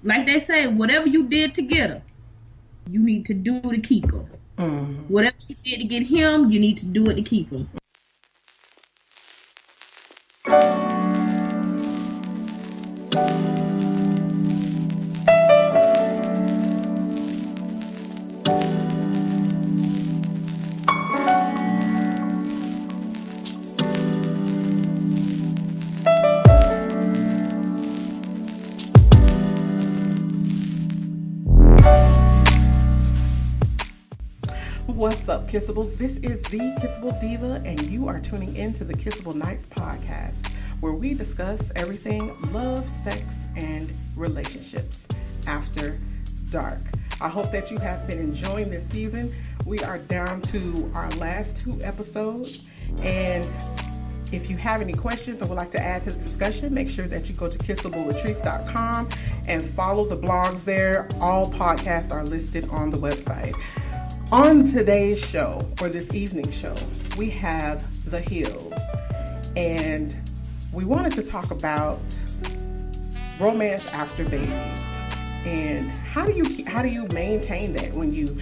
like they say, whatever you did to get her, you need to do to keep her. Whatever you did to get him, you need to do it to keep him. What's up, Kissables? This is the Kissable Diva, and you are tuning in to the Kissable Nights podcast, where we discuss everything love, sex, and relationships after dark. I hope that you have been enjoying this season. We are down to our last 2 episodes, and if you have any questions or would like to add to the discussion, make sure that you go to kissableretreats.com and follow the blogs there. All podcasts are listed on the website. On today's show, or this evening's show, we have The Hills, and we wanted to talk about romance after babies, and how do you maintain that when you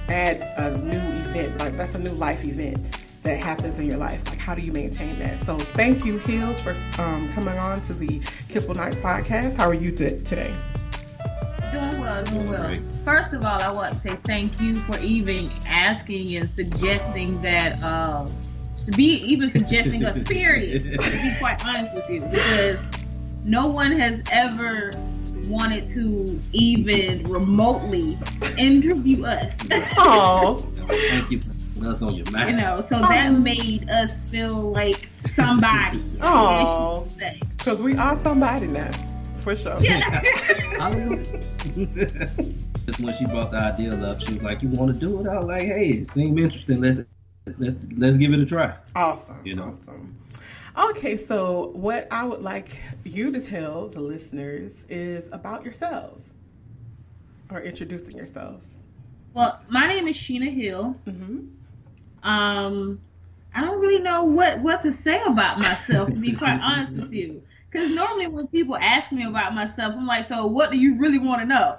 add a new event, like that's a new life event that happens in your life. Like, how do you maintain that? So thank you, Hills, for coming on to the Kissable Nights podcast. How are you today? Doing well. First of all, I want to say thank you for even asking and suggesting that, suggesting us, period, to be quite honest with you, because no one has ever wanted to even remotely interview us. Oh, thank you for putting us on your mind. You know, so that made us feel like somebody. Oh, because we are somebody now. For sure. Yeah. Just when she brought the idea up, she was like, "You want to do it?" I was like, "Hey, it seemed interesting. Let's give it a try." Awesome. You know? Awesome. Okay, so what I would like you to tell the listeners is about yourselves, or introducing yourselves. Well, my name is Sheena Hill. Mm-hmm. I don't really know what to say about myself, to be quite honest with you. Because normally when people ask me about myself, I'm like, so what do you really want to know?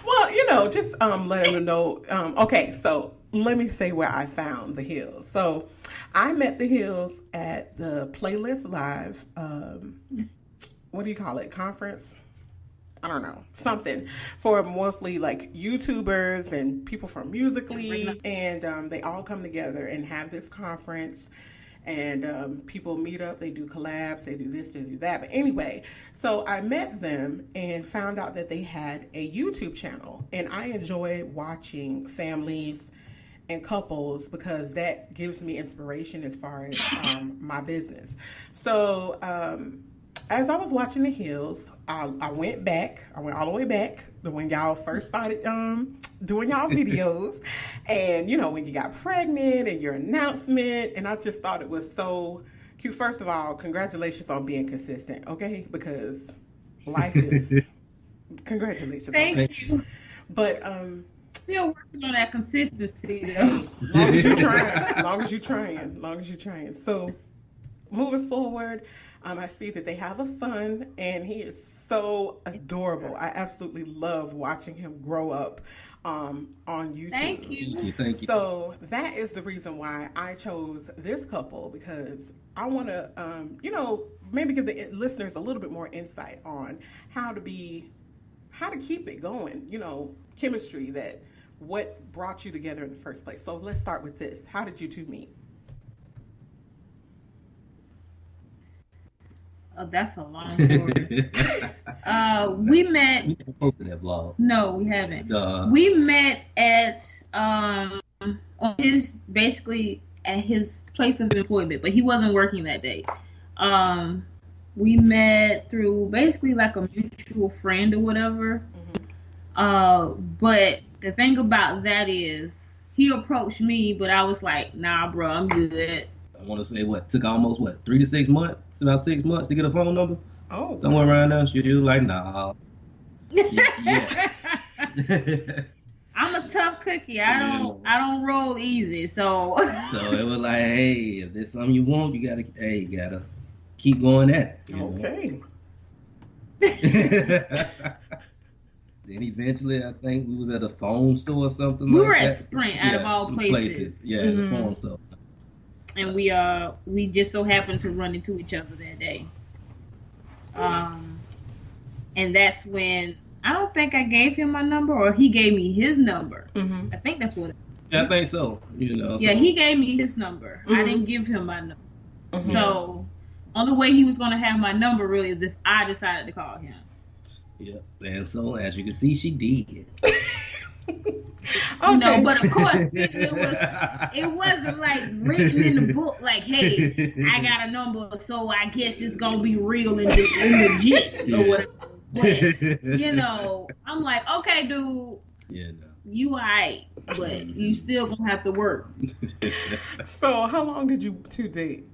Well, just letting them know. Okay, so let me say where I found The Hills. So I met The Hills at the Playlist Live, what do you call it, conference? I don't know, something for mostly like YouTubers and people from Musical.ly, and they all come together and have this conference. And people meet up, they do collabs, they do this, they do that. But anyway, so I met them and found out that they had a YouTube channel. And I enjoy watching families and couples because that gives me inspiration as far as my business. So as I was watching The Hills, I went all the way back to when y'all first started doing y'all videos, and when you got pregnant and your announcement, and I just thought it was so cute. First of all, congratulations on being consistent, okay? Because life is congratulations. Thank you. But still working on that consistency though. Long as you're trying. So moving forward, I see that they have a son, and he is so adorable. I absolutely love watching him grow up on YouTube. Thank you. Thank you. So that is the reason why I chose this couple, because I want to, maybe give the listeners a little bit more insight on how to keep it going, chemistry, what brought you together in the first place. So let's start with this. How did you two meet? Oh, that's a long story. We met. We posted that vlog. No, we haven't. We met at his place of employment, but he wasn't working that day. We met through basically like a mutual friend or whatever. Mm-hmm. But the thing about that is, he approached me, but I was like, "Nah, bro, I'm good." I want to say took almost 3 to 6 months. About 6 months to get a phone number. Oh, somewhere around there. She was like, "Nah." Yeah. I'm a tough cookie. I don't roll easy. So it was like, hey, if there's something you want, you gotta keep going at it. Okay. Then eventually, I think we was at a phone store or something. We like were that. at Sprint, out of all places. Yeah, the phone store. And we just so happened to run into each other that day. And that's when I don't think I gave him my number, or he gave me his number. I think that's what. Yeah, I think so. Yeah, he gave me his number. I didn't give him my number. So, only way he was going to have my number really is if I decided to call him. Yeah, and so as you can see, she did. Okay. But of course, it wasn't like written in the book, like, hey, I got a number, so I guess it's gonna be real and legit or whatever. But I'm like, okay, dude, you alright, but you still gonna have to work. So, how long did you two date?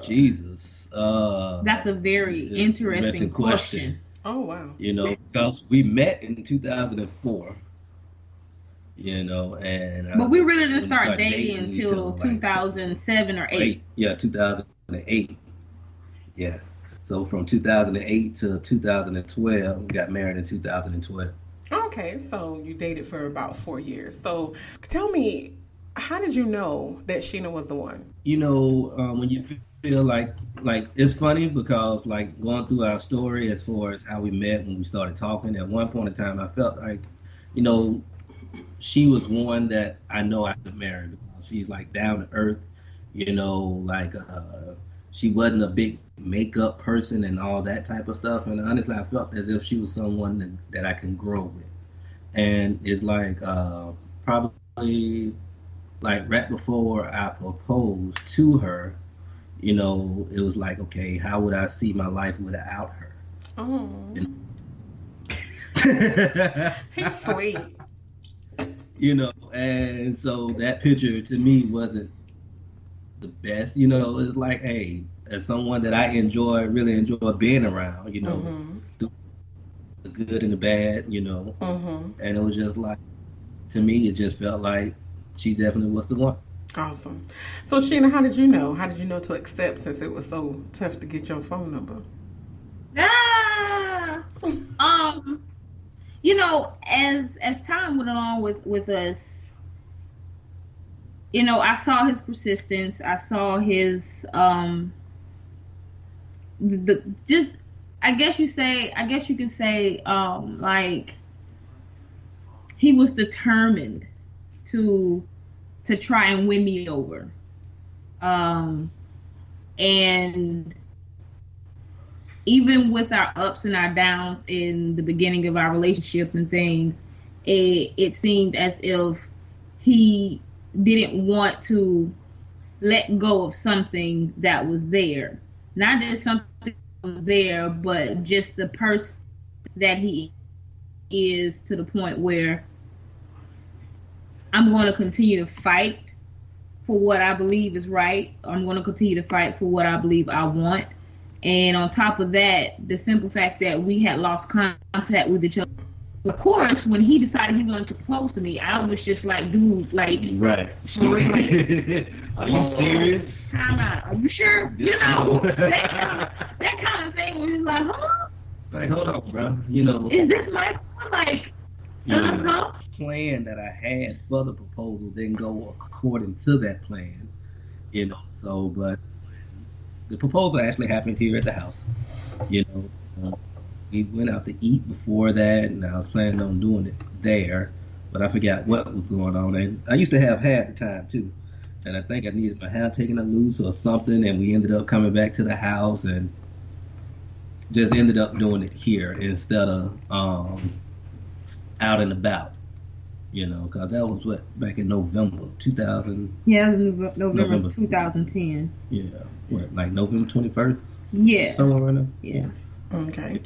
Jesus. That's a very interesting question. Oh, wow. Because we met in 2004. And but we really didn't start dating until 2007 or 8. Yeah, 2008. Yeah. So from 2008 to 2012, we got married in 2012. Okay, so you dated for about 4 years. So tell me, how did you know that Sheena was the one? When you feel like it's funny because like going through our story as far as how we met when we started talking, at one point in time I felt like, she was one that I know I could marry because she's like down to earth, she wasn't a big makeup person and all that type of stuff. And honestly, I felt as if she was someone that I can grow with. And it's like probably like right before I proposed to her, it was like, okay, how would I see my life without her? Oh. He's sweet. And so that picture to me wasn't the best. It's like, hey, as someone that I really enjoy being around, the good and the bad, and it was just like, to me, it just felt like she definitely was the one. Awesome. So, Sheena, how did you know? How did you know to accept since it was so tough to get your phone number? As time went along with us, I saw his persistence. I saw his I guess you can say like he was determined to try and win me over. And even with our ups and our downs in the beginning of our relationship and things, it seemed as if he didn't want to let go of something that was there. Not just something that was there, but just the person that he is, to the point where I'm going to continue to fight for what I believe is right. I'm going to continue to fight for what I believe I want. And on top of that, the simple fact that we had lost contact with each other. Of course, when he decided he wanted to propose to me, I was just like, dude, like, right. For real. Are you serious? Time out. Are you sure? That kind of thing where you're like, huh? Like, hold on, bro. Is this my like? The plan that I had for the proposal didn't go according to that plan, So, but the proposal actually happened here at the house. We went out to eat before that, and I was planning on doing it there, but I forgot what was going on. And I used to have hair at the time too, and I think I needed my hair taken loose or something, and we ended up coming back to the house and just ended up doing it here instead of out and about. Because that was back in November 2000. Yeah, November 2010. Yeah, like November 21st? Yeah. Somewhere right now? Yeah. Okay.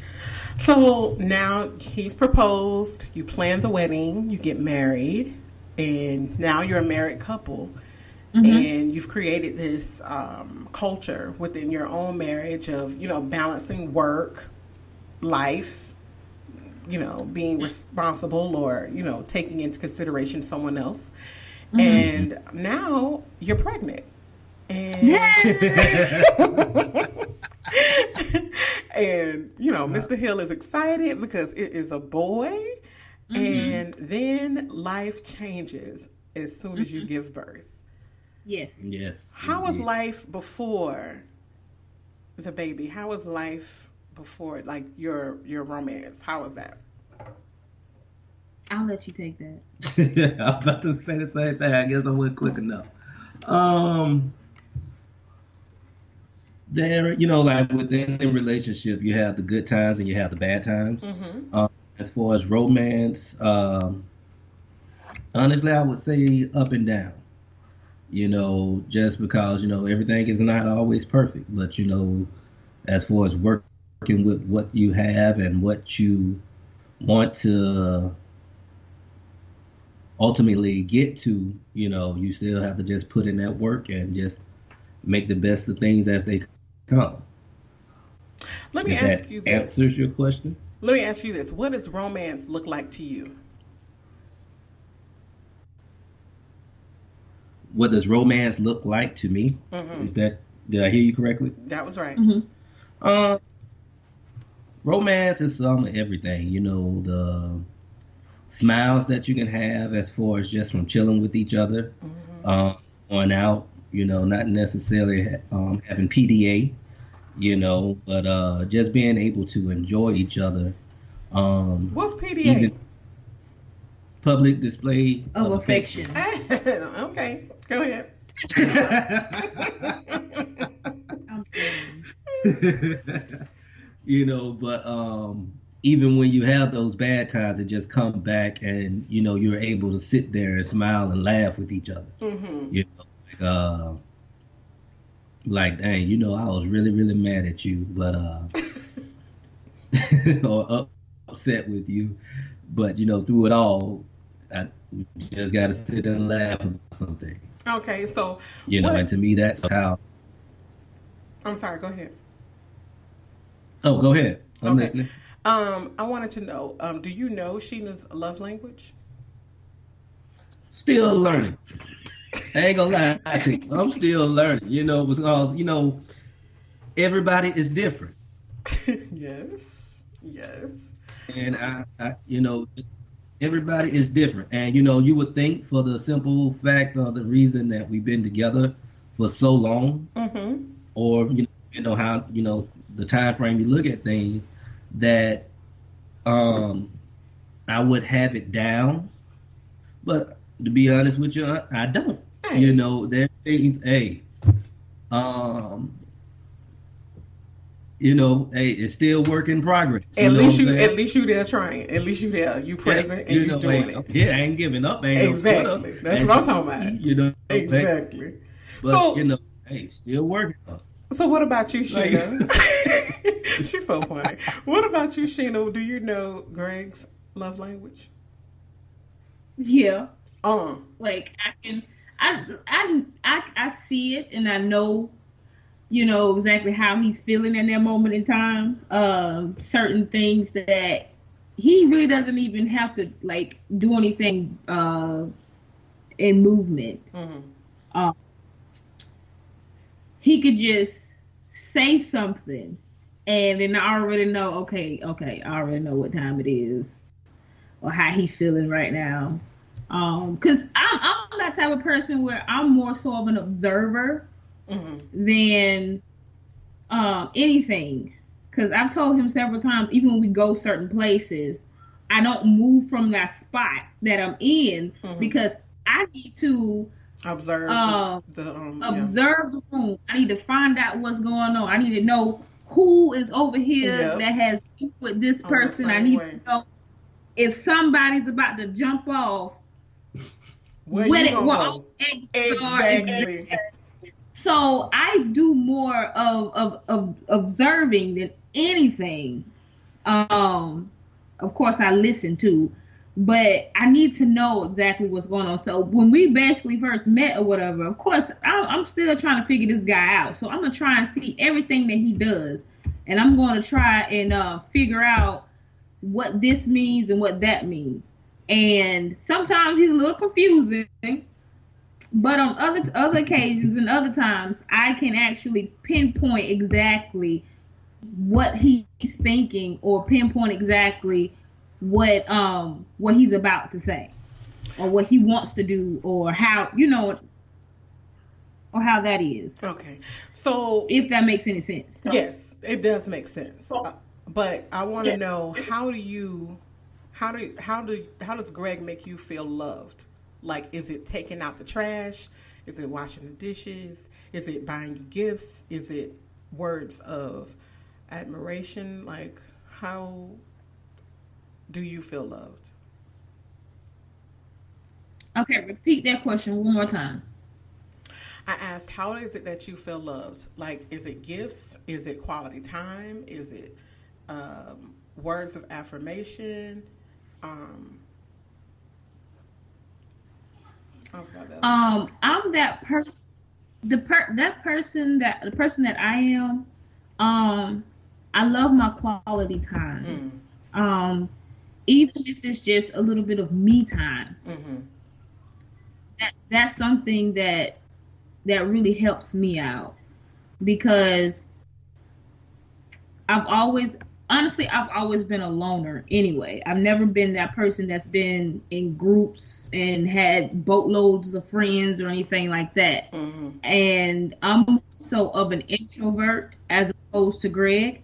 So now he's proposed, you plan the wedding, you get married, and now you're a married couple. And you've created this culture within your own marriage of, balancing work, life, being responsible or, taking into consideration someone else. And now you're pregnant. And, And, Mr. Hill is excited because it is a boy. And then life changes as soon as you give birth. Yes. How was life before the baby? How was life before, like, your romance? How was that? I'll let you take that. I'm about to say the same thing. I guess I wasn't quick enough. There, like within a relationship, you have the good times and you have the bad times. As far as romance, honestly, I would say up and down. Just because, everything is not always perfect. But, as far as working with what you have and what you want to ultimately get to, you still have to just put in that work and just make the best of things as they come. Let me ask you this. Answers your question? Let me ask you this. What does romance look like to you? What does romance look like to me? Did I hear you correctly? That was right. Romance is some of everything. The smiles that you can have as far as just from chilling with each other, on out, not necessarily having PDA, but just being able to enjoy each other. What's PDA? Public display of affection. Okay, go ahead. But even when you have those bad times, it just come back and, you're able to sit there and smile and laugh with each other. Like, dang, I was really, really mad at you, but, or upset with you. But, through it all, I just got to sit and laugh about something. Okay, so. And to me, that's how. I'm sorry, go ahead. Oh, go ahead. I'm listening. I wanted to know, do you know Sheena's love language? Still learning. I ain't gonna lie to you. I'm still learning, because, everybody is different. Yes. And I everybody is different. And, you would think for the simple fact of the reason that we've been together for so long, or, how, the time frame you look at things, that I would have it down. But to be honest with you, I don't. Hey. There are things, it's still work in progress. At least you there trying. At least you there. You present and you doing it. Yeah, I ain't giving up. Exactly. That's what I'm talking about. Exactly. But, so, still working on. So what about you, Sheena? She's so funny. What about you, Sheena? Do you know Greg's love language? Yeah. Like I see it and I know, exactly how he's feeling in that moment in time. Certain things that he really doesn't even have to like do anything in movement. He could just say something and then I already know, okay, I already know what time it is or how he's feeling right now. Cause I'm that type of person where I'm more so of an observer than anything. Cause I've told him several times, even when we go certain places, I don't move from that spot that I'm in because I need to observe observe the room. I need to find out what's going on. I need to know who is over here that has beef with this person. I need to know if somebody's about to jump off. Where you gonna go? Exactly. So I do more of observing than anything. Of course, I listen too, but I need to know exactly what's going on. So when we basically first met or whatever, of course, I'm still trying to figure this guy out. So I'm gonna try and see everything that he does, and I'm going to try and figure out what this means and what that means. And sometimes he's a little confusing, but on other occasions and other times, I can actually pinpoint exactly what he's thinking or pinpoint exactly what he's about to say or what he wants to do or how or how that is. Okay. So if that makes any sense. Yes, it does make sense. But I want to know, how does Greg make you feel loved? Like, is it taking out the trash? Is it washing the dishes? Is it buying you gifts? Is it words of admiration? Like, how do you feel loved? Okay, repeat that question one more time. I asked, how is it that you feel loved? Like, is it gifts? Is it quality time? Is it words of affirmation? I'm that person. The person that I am. I love my quality time. Even if it's just a little bit of me time. That's something that really helps me out, because I've always been a loner anyway. I've never been that person that's been in groups and had boatloads of friends or anything like that. And I'm so of an introvert as opposed to Greg.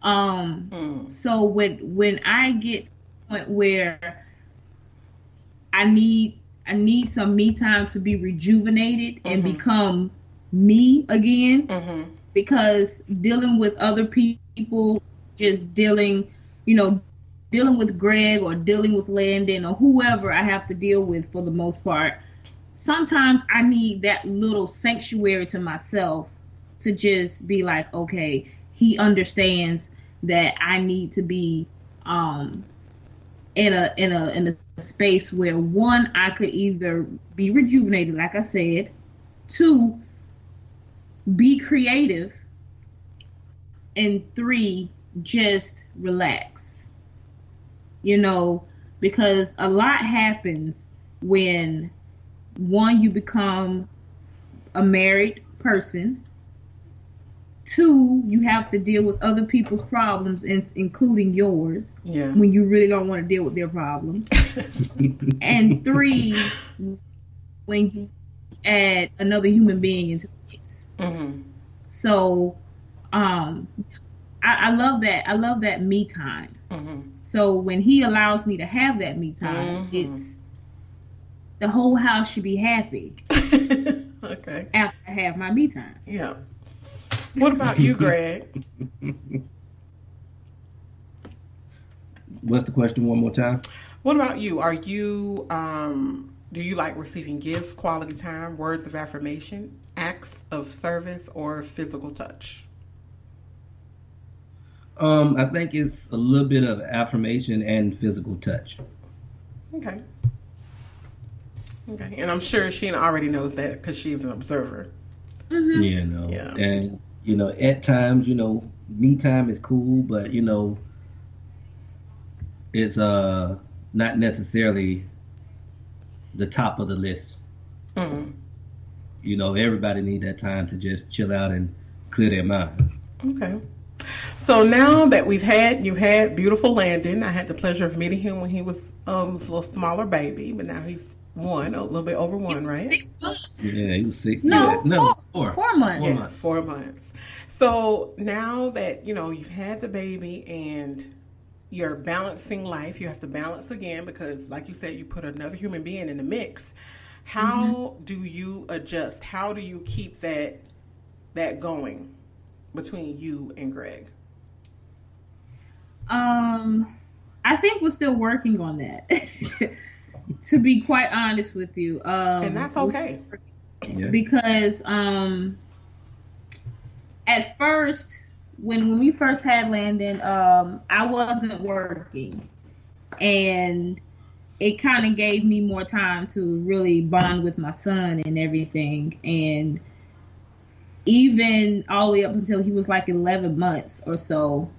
So when I get to the point where I need some me time to be rejuvenated and become me again, because dealing with other people, just dealing with Greg or dealing with Landon or whoever I have to deal with for the most part, sometimes I need that little sanctuary to myself to just be like, okay, he understands that I need to be in a space where, one, I could either be rejuvenated, like I said, two, be creative, and three, just relax. Because a lot happens when, one, you become a married person. Two, you have to deal with other people's problems, including yours, when you really don't want to deal with their problems. And three, when you add another human being into it. So, I love that. I love that me time. So when he allows me to have that me time, it's the whole house should be happy. Okay. After I have my me time. Yeah. What about you, Greg? What's the question one more time? What about you? Are you, do you like receiving gifts, quality time, words of affirmation, acts of service, or physical touch? I think it's a little bit of affirmation and physical touch. Okay. And I'm sure Sheena already knows that because she's an observer. Yeah. And at times, me time is cool, but it's not necessarily the top of the list. Everybody need that time to just chill out and clear their mind. Okay. So now that you've had beautiful Landon. I had the pleasure of meeting him when he was a little smaller baby, but now he's a little bit over one, right? 6 months. Yeah, he was 6. No, 4 months. Yeah, 4 months. So now that, you've had the baby and you're balancing life, you have to balance again because, like you said, you put another human being in the mix. How do you adjust? How do you keep that going between you and Greg? I think we're still working on that. To be quite honest with you, and that's okay. Because at first, when we first had Landon, I wasn't working, and it kind of gave me more time to really bond with my son and everything. And even all the way up until he was like 11 months or so,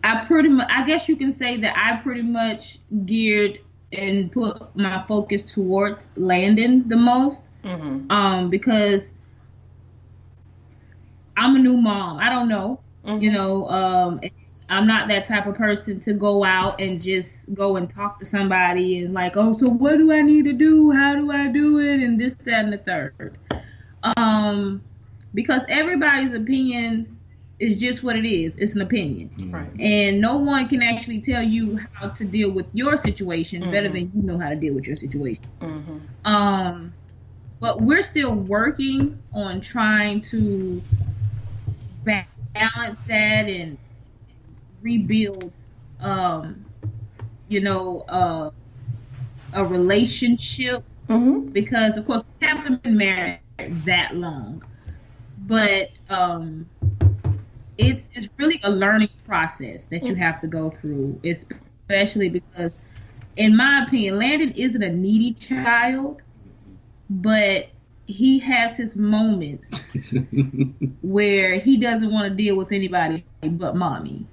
I guess you can say that I pretty much geared and put my focus towards Landon the most. Because I'm a new mom. I don't know. Mm-hmm. You know, I'm not that type of person to go out and just go and talk to somebody and like, oh, so what do I need to do? How do I do it? And this, that, and the third. Because everybody's opinion is just what it is. It's an opinion. Right. And no one can actually tell you how to deal with your situation better than you know how to deal with your situation. But we're still working on trying to balance that and rebuild, you know, a relationship, because of course we haven't been married that long, but it's really a learning process that you have to go through, especially because, in my opinion, Landon isn't a needy child, but he has his moments where he doesn't want to deal with anybody but mommy.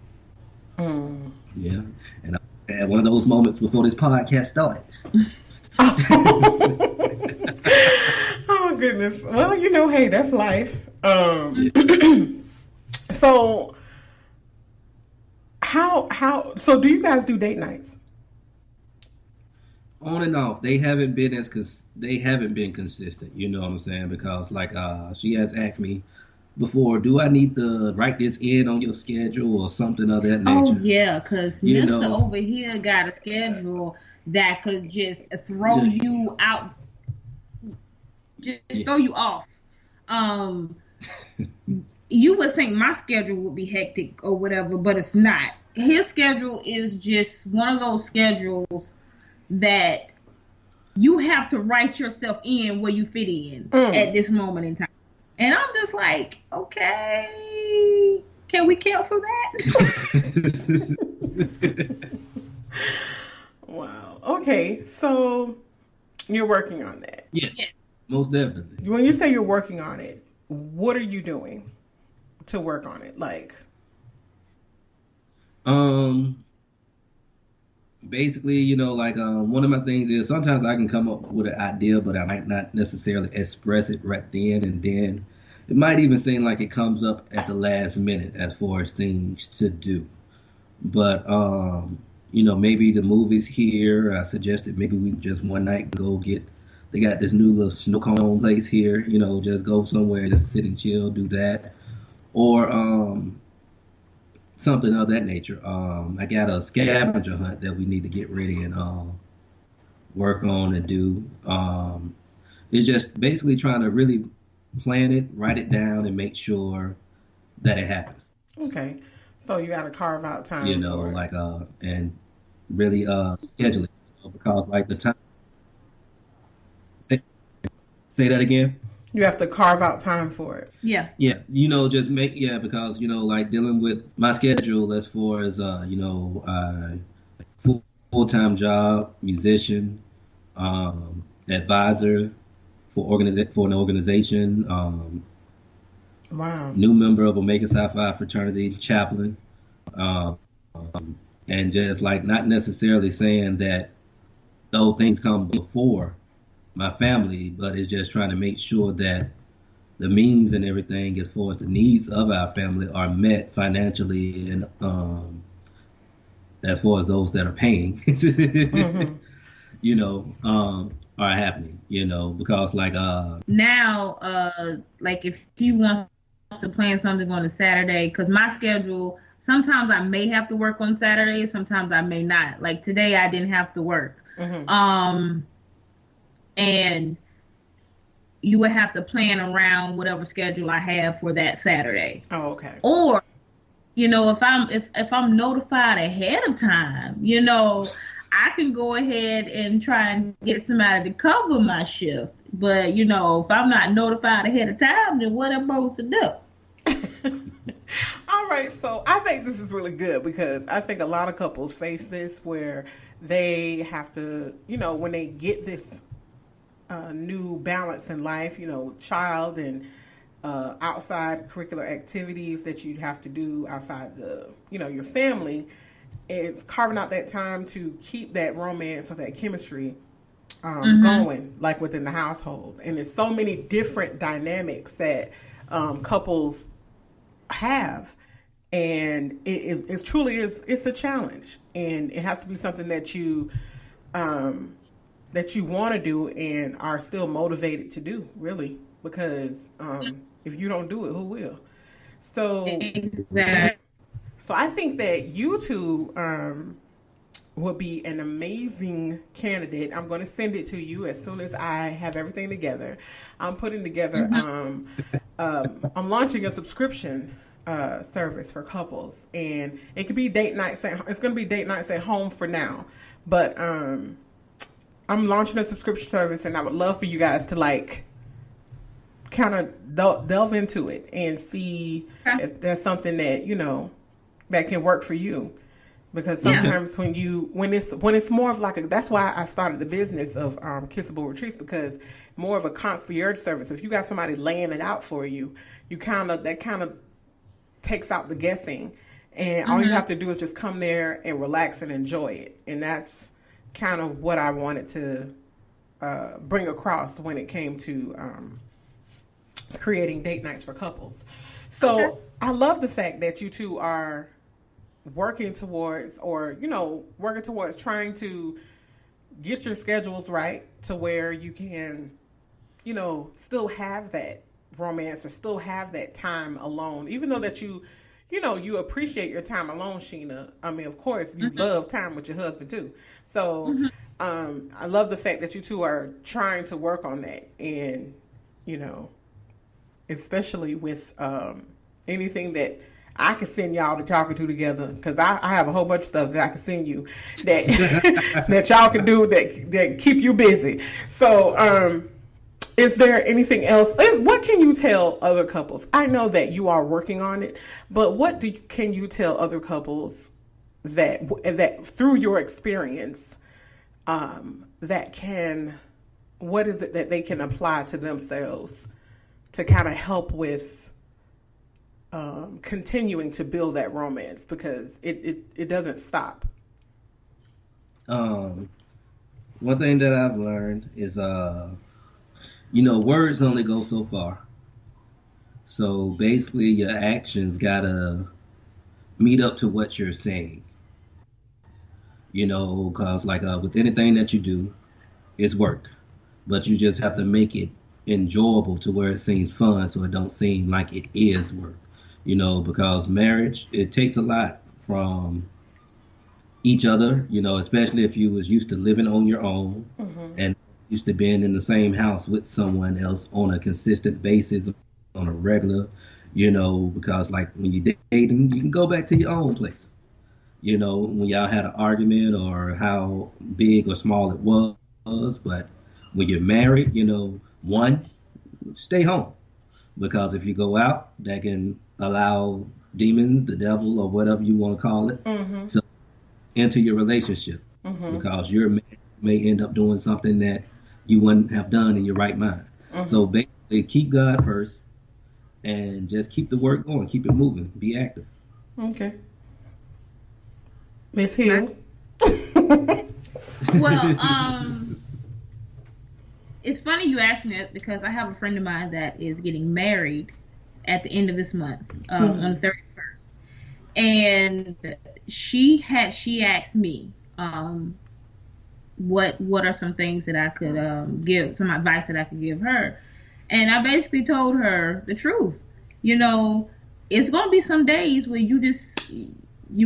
Yeah, and I had one of those moments before this podcast started. Oh goodness. Well, you know, hey, that's life. So so do you guys do date nights? On and off. They haven't been consistent, you know what I'm saying? Because like she has asked me before, do I need to write this in on your schedule or something of that nature? Oh yeah, because Mr. over here got a schedule that could just throw you out, just throw you off. You would think my schedule would be hectic or whatever, but it's not. His schedule is just one of those schedules that you have to write yourself in where you fit in at this moment in time. And I'm just like, okay, can we cancel that? Wow. Okay, so you're working on that. Yes, most definitely. When you say you're working on it, what are you doing to work on it? Like, basically, you know, like one of my things is sometimes I can come up with an idea, but I might not necessarily express it right then and then. It might even seem like it comes up at the last minute as far as things to do. But you know, maybe the movie's here. I suggested maybe we just one night go get. They got this new little snow cone place here. You know, just go somewhere, just sit and chill, do that, or something of that nature. I got a scavenger hunt that we need to get ready and work on and do. It's just basically trying to really plan it, write it down, and make sure that it happens. Okay, so you got to carve out time. You know, for it. like and really schedule it, because like the time. Say that again. You have to carve out time for it. Yeah. Yeah, you know, just because, you know, like dealing with my schedule as far as, you know, full-time job, musician, advisor for an organization, Wow. new member of Omega Psi Phi fraternity, chaplain, and just like not necessarily saying that those things come before my family, but it's just trying to make sure that the means and everything as far as the needs of our family are met financially, and as far as those that are paying, you know, are happening, you know, because like Now, like if he wants to plan something on a Saturday, because my schedule, sometimes I may have to work on Saturday, sometimes I may not. Like today I didn't have to work. And you would have to plan around whatever schedule I have for that Saturday. Oh, okay. Or, you know, if I'm notified ahead of time, you know, I can go ahead and try and get somebody to cover my shift. But, you know, if I'm not notified ahead of time, then what am I supposed to do? All right, so I think this is really good, because I think a lot of couples face this where they have to, you know, when they get this new balance in life, you know, child and outside curricular activities that you'd have to do outside the, you know, your family, it's carving out that time to keep that romance or that chemistry going, like within the household. And there's so many different dynamics that couples have. And it truly is, it's a challenge, and it has to be something that you want to do and are still motivated to do, really, because if you don't do it, who will? So, Exactly. so I think that you two will be an amazing candidate. I'm going to send it to you as soon as I have everything together. I'm putting together. I'm launching a subscription service for couples, and it could be date nights. It's going to be date nights at home for now, but I'm launching a subscription service, and I would love for you guys to like kind of delve into it and see if there's something that that can work for you. Because sometimes when it's more of like that's why I started the business of Kissable Retreats, because more of a concierge service. If you got somebody laying it out for you, that kind of takes out the guessing, and all you have to do is just come there and relax and enjoy it. And that's kind of what I wanted to bring across when it came to creating date nights for couples. So I love the fact that you two are working towards trying to get your schedules right to where you can, still have that romance or still have that time alone, even though that you appreciate your time alone, Sheena. I mean, of course, you love time with your husband too. So I love the fact that you two are trying to work on that, and especially with anything that I can send y'all to y'all can do together, because I have a whole bunch of stuff that I can send you that that y'all can do that keep you busy. So is there anything else? What can you tell other couples? I know that you are working on it, but can you tell other couples that through your experience, what is it that they can apply to themselves to kind of help with continuing to build that romance, because it doesn't stop? One thing that I've learned is words only go so far. So basically your actions gotta meet up to what you're saying. Because with anything that you do, it's work. But you just have to make it enjoyable to where it seems fun, so it don't seem like it is work. Because marriage, it takes a lot from each other, especially if you was used to living on your own and used to being in the same house with someone else on a consistent basis, on a regular, because like when you're dating, you can go back to your own place. When y'all had an argument or how big or small it was, but when you're married, one, stay home. Because if you go out, that can allow demons, the devil, or whatever you want to call it, to enter your relationship. Because your man may end up doing something that you wouldn't have done in your right mind. So basically, keep God first and just keep the work going. Keep it moving. Be active. Okay. Miss Hill? Well, it's funny you asked me that, because I have a friend of mine that is getting married at the end of this month, on the 31st. And she asked me, what are some things that I could give, some advice that I could give her. And I basically told her the truth. It's going to be some days where you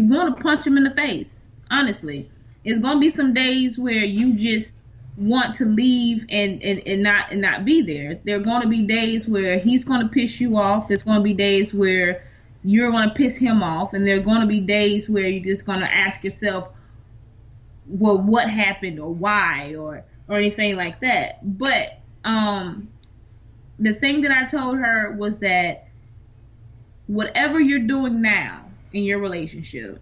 want to punch him in the face, honestly. It's going to be some days where you just want to leave and not be there. There are going to be days where he's going to piss you off. There's going to be days where you're going to piss him off. And there are going to be days where you're just going to ask yourself, well, what happened or why or anything like that. But the thing that I told her was that whatever you're doing now in your relationship,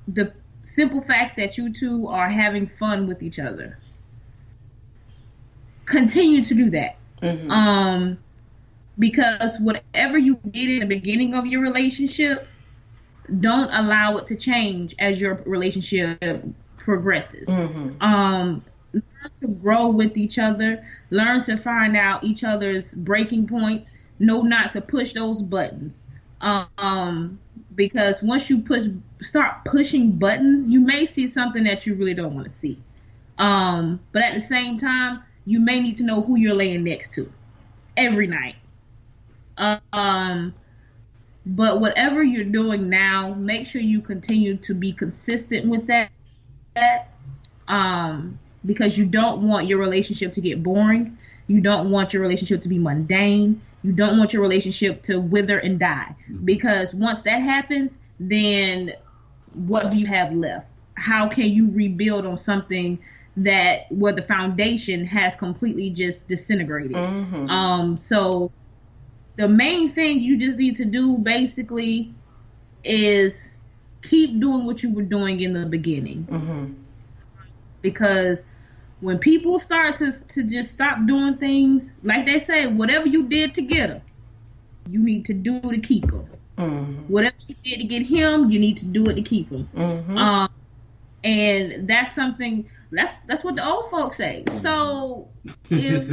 the simple fact that you two are having fun with each other, continue to do that. Because whatever you did in the beginning of your relationship, don't allow it to change as your relationship progresses. Learn to grow with each other. Learn to find out each other's breaking points. know not to push those buttons. Because once you start pushing buttons, you may see something that you really don't want to see. But at the same time, you may need to know who you're laying next to every night. But whatever you're doing now, make sure you continue to be consistent with that. Because you don't want your relationship to get boring. You don't want your relationship to be mundane. You don't want your relationship to wither and die. Because once that happens, then what do you have left? How can you rebuild on something where the foundation has completely just disintegrated? So the main thing you just need to do basically is keep doing what you were doing in the beginning. Because when people start to just stop doing things, like they say, whatever you did to get her, you need to do to keep her. Whatever you did to get him, you need to do it to keep him. And that's something, that's what the old folks say. So if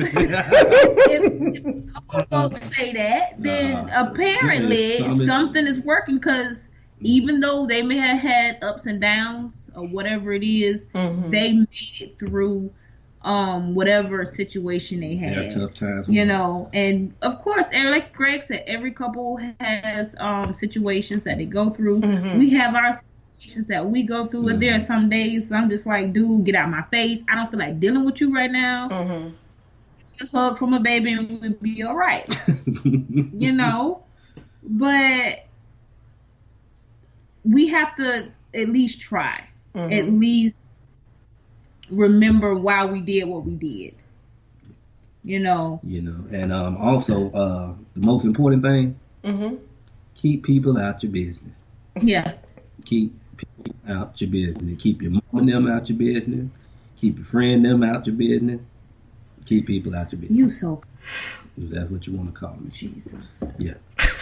old folks say that, then apparently something is working, because even though they may have had ups and downs or whatever it is, they made it through whatever situation they had. Tough times, and of course, like Greg said, every couple has situations that they go through. We have our situations that we go through, and there are some days I'm just like, dude, get out of my face. I don't feel like dealing with you right now. A hug from a baby and we'll be all right. But we have to at least try. At least remember why we did what we did. And also the most important thing, keep people out your business. Keep people out your business. Keep your mom and them out your business. Keep your friend them out your business. Keep people out your business. You so. If that's what you want to call me. Jesus. Yeah.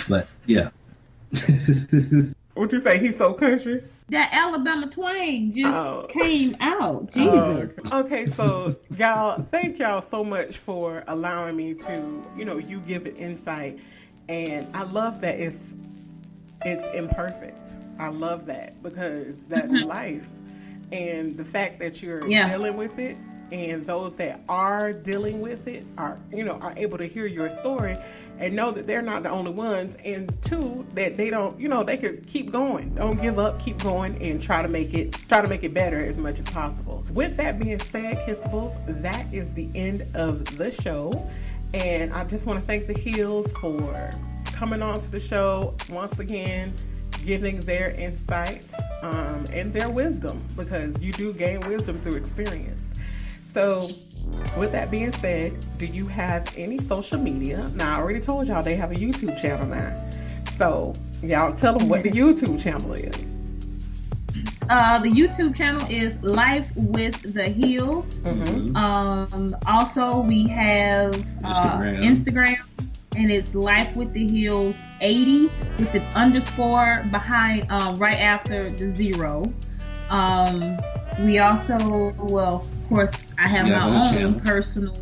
But yeah. What you say? He's so country. That Alabama twang just came out. Jesus. Okay, so y'all, thank y'all so much for allowing me to, you give it insight, and I love that it's imperfect. I love that, because that's life, and the fact that you're dealing with it, and those that are dealing with it are able to hear your story and know that they're not the only ones, and two, that they don't, they could keep going. Don't give up, keep going, and try to make it better as much as possible. With that being said, Kissables, that is the end of the show, and I just want to thank the Hills for coming on to the show once again, giving their insight and their wisdom, because you do gain wisdom through experience. So with that being said, do you have any social media? Now, I already told y'all they have a YouTube channel now. So y'all tell them what the YouTube channel is. The YouTube channel is Life with the Hills. Also, we have Instagram, and it's Life with the Hills 80 with an underscore behind, right after the 0. We also, of course, I have my own personal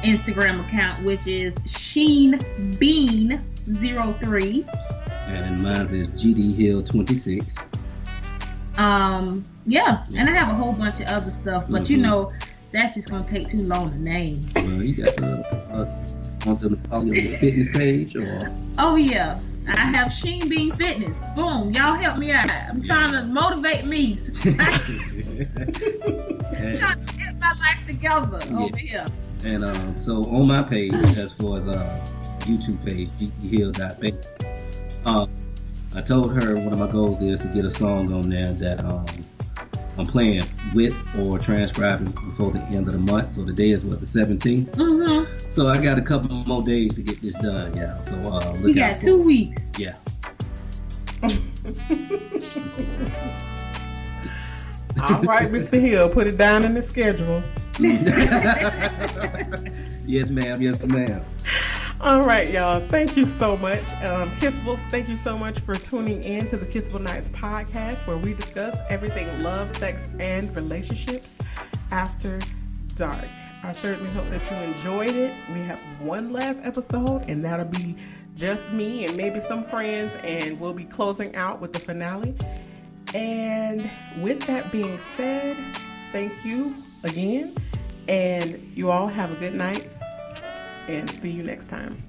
Instagram account, which is SheenBean03. And mine is GDHill26. And I have a whole bunch of other stuff, but that's just gonna take too long to name. Well, you got want them to follow your fitness page, or? Oh yeah, I have Sheen Bean Fitness. Boom, y'all help me out. I'm trying to motivate me. I'm trying to get my life together over here. And so on my page, as far as YouTube page, ghill.baby, I told her one of my goals is to get a song on there that I'm playing with or transcribing before the end of the month. So today is the 17th. So I got a couple more days to get this done, yeah. So we got 2 weeks. Yeah. All right, Mr. Hill, put it down in the schedule. Yes, ma'am. Yes, ma'am. All right, y'all. Thank you so much. Kissables, thank you so much for tuning in to the Kissable Nights podcast, where we discuss everything love, sex, and relationships after dark. I certainly hope that you enjoyed it. We have one last episode, and that'll be just me and maybe some friends, and we'll be closing out with the finale. And with that being said, thank you again, and you all have a good night, and see you next time.